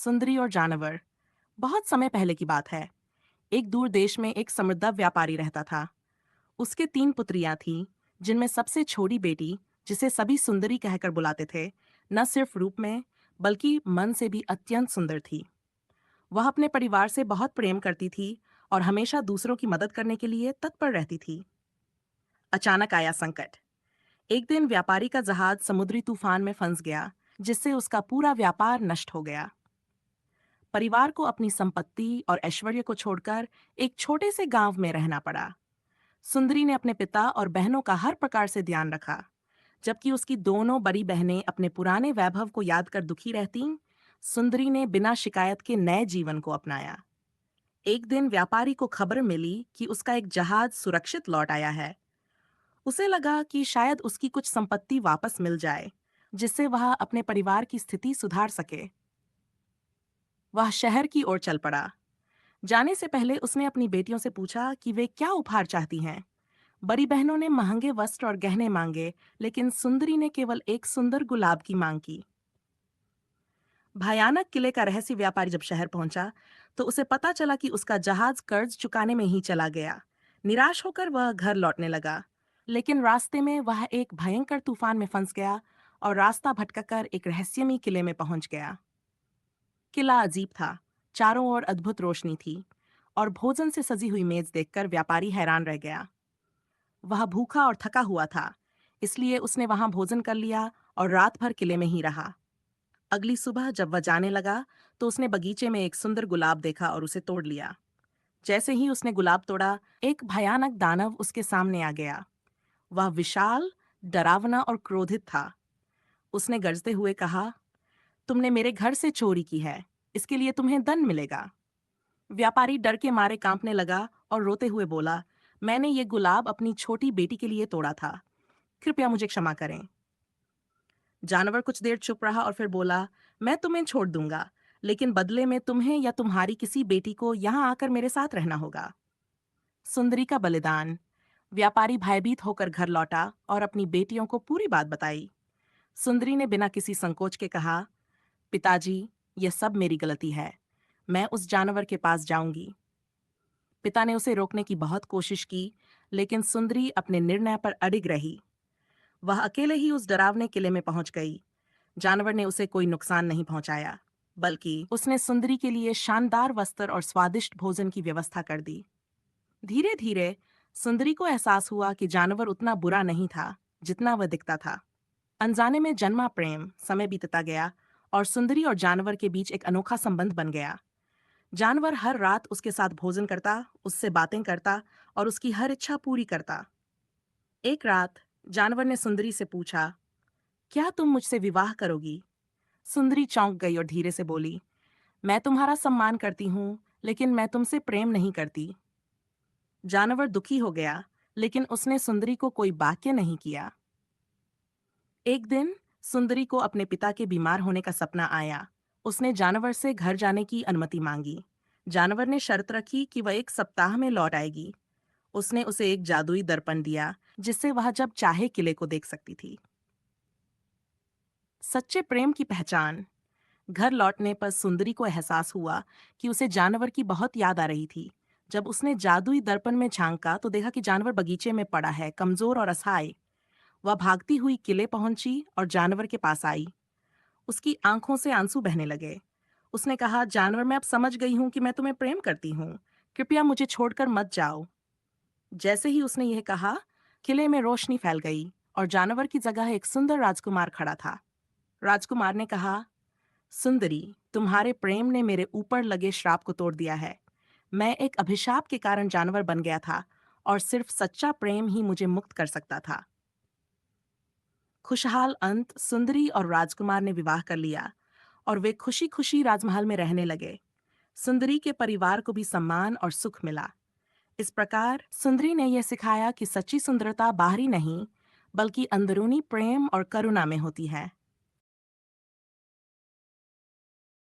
सुंदरी और जानवर। बहुत समय पहले की बात है। एक दूर देश में एक समृद्ध व्यापारी रहता था। उसके 3 पुत्रियां थीं, जिनमें सबसे छोटी बेटी, जिसे सभी सुंदरी कहकर बुलाते थे, न सिर्फ रूप में बल्कि मन से भी अत्यंत सुंदर थी। वह अपने परिवार से बहुत प्रेम करती थी और हमेशा दूसरों की मदद करने के लिए तत्पर रहती थी। अचानक आया संकट। एक दिन व्यापारी का जहाज समुद्री तूफान में फंस गया, जिससे उसका पूरा व्यापार नष्ट हो गया। परिवार को अपनी संपत्ति और ऐश्वर्य को छोड़कर एक छोटे से गांव में रहना पड़ा। सुंदरी ने अपने पिता और बहनों का हर प्रकार से ध्यान रखा, जबकि उसकी दोनों बड़ी बहनें अपने पुराने वैभव को याद कर दुखी रहतीं। सुंदरी ने बिना शिकायत के नए जीवन को अपनाया। एक दिन व्यापारी को खबर मिली कि उसका एक जहाज सुरक्षित लौट आया है। उसे लगा कि शायद उसकी कुछ संपत्ति वापस मिल जाए, जिससे वह अपने परिवार की स्थिति सुधार सके। वह शहर की ओर चल पड़ा। जाने से पहले उसने अपनी बेटियों से पूछा कि वे क्या उपहार चाहती हैं। बड़ी बहनों ने महंगे वस्त्र और गहने मांगे, लेकिन सुंदरी ने केवल एक सुंदर गुलाब की मांग की। भयानक किले का रहस्य व्यापारी जब शहर पहुंचा, तो उसे पता चला कि उसका जहाज कर्ज चुकाने में ही चला गया। निराश होकर वह घर लौटने लगा, लेकिन रास्ते में वह एक भयंकर तूफान में फंस गया और रास्ता भटककर एक रहस्यमयी किले में पहुंच गया। किला अजीब था। चारों ओर अद्भुत रोशनी थी और भोजन से सजी हुई मेज देखकर व्यापारी हैरान रह गया। वह भूखा और थका हुआ था, इसलिए उसने वहां भोजन कर लिया और रात भर किले में ही रहा। अगली सुबह जब वह जाने लगा, तो उसने बगीचे में एक सुंदर गुलाब देखा और उसे तोड़ लिया। जैसे ही उसने गुलाब तोड़ा, एक भयानक दानव उसके सामने आ गया। वह विशाल, डरावना और क्रोधित था। उसने गरजते हुए कहा, तुमने मेरे घर से चोरी की है, इसके लिए तुम्हें दंड मिलेगा। व्यापारी डर के मारे कांपने लगा और रोते हुए बोला, मैंने ये गुलाब अपनी छोटी बेटी के लिए तोड़ा था, कृपया मुझे क्षमा करें। जानवर कुछ देर चुप रहा और फिर बोला, मैं तुम्हें छोड़ दूंगा, लेकिन बदले में तुम्हें या तुम्हारी किसी बेटी को यहाँ आकर मेरे साथ रहना होगा। सुंदरी का बलिदान। व्यापारी भयभीत होकर घर लौटा और अपनी बेटियों को पूरी बात बताई। सुंदरी ने बिना किसी संकोच के कहा, पिताजी, यह सब मेरी गलती है। मैं उस जानवर के पास जाऊंगी। पिता ने उसे रोकने की बहुत कोशिश की, लेकिन सुंदरी अपने निर्णय पर अडिग रही। वह अकेले ही उस डरावने किले में पहुंच गई। जानवर ने उसे कोई नुकसान नहीं पहुंचाया, बल्कि उसने सुंदरी के लिए शानदार वस्त्र और स्वादिष्ट भोजन की व्यवस्था कर दी। धीरे धीरे सुंदरी को एहसास हुआ कि जानवर उतना बुरा नहीं था जितना वह दिखता था। अनजाने में जन्मा प्रेम समय बीतता गया और सुंदरी और जानवर के बीच एक अनोखा संबंध बन गया। जानवर हर रात उसके साथ भोजन करता, उससे बातें करता और उसकी हर इच्छा पूरी करता। एक रात जानवर ने सुंदरी से पूछा, क्या तुम मुझसे विवाह करोगी? सुंदरी चौंक गई और धीरे से बोली, मैं तुम्हारा सम्मान करती हूँ, लेकिन मैं तुमसे प्रेम नहीं करती। जानवर दुखी हो गया, लेकिन उसने सुंदरी को कोई वाक्य नहीं किया। एक दिन सुंदरी को अपने पिता के बीमार होने का सपना आया। उसने जानवर से घर जाने की अनुमति मांगी। जानवर ने शर्त रखी कि वह 1 सप्ताह में लौट आएगी। उसने उसे एक जादुई दर्पण दिया, जिससे वह जब चाहे किले को देख सकती थी। सच्चे प्रेम की पहचान। घर लौटने पर सुंदरी को एहसास हुआ कि उसे जानवर की बहुत याद आ रही थी। जब उसने जादुई दर्पण में झांका तो देखा कि जानवर बगीचे में पड़ा है, कमजोर और असहाय। वह भागती हुई किले पहुंची और जानवर के पास आई। उसकी आंखों से आंसू बहने लगे। उसने कहा, जानवर, मैं अब समझ गई हूं कि मैं तुम्हें प्रेम करती हूँ। कृपया मुझे छोड़कर मत जाओ। जैसे ही उसने यह कहा, किले में रोशनी फैल गई और जानवर की जगह एक सुंदर राजकुमार खड़ा था। राजकुमार ने कहा, सुंदरी, तुम्हारे प्रेम ने मेरे ऊपर लगे श्राप को तोड़ दिया है। मैं एक अभिशाप के कारण जानवर बन गया था और सिर्फ सच्चा प्रेम ही मुझे मुक्त कर सकता था। खुशहाल अंत। सुंदरी और राजकुमार ने विवाह कर लिया और वे खुशी खुशी राजमहल में रहने लगे। सुंदरी के परिवार को भी सम्मान और सुख मिला। इस प्रकार सुंदरी ने यह सिखाया कि सच्ची सुंदरता बाहरी नहीं, बल्कि अंदरूनी प्रेम और करुणा में होती है।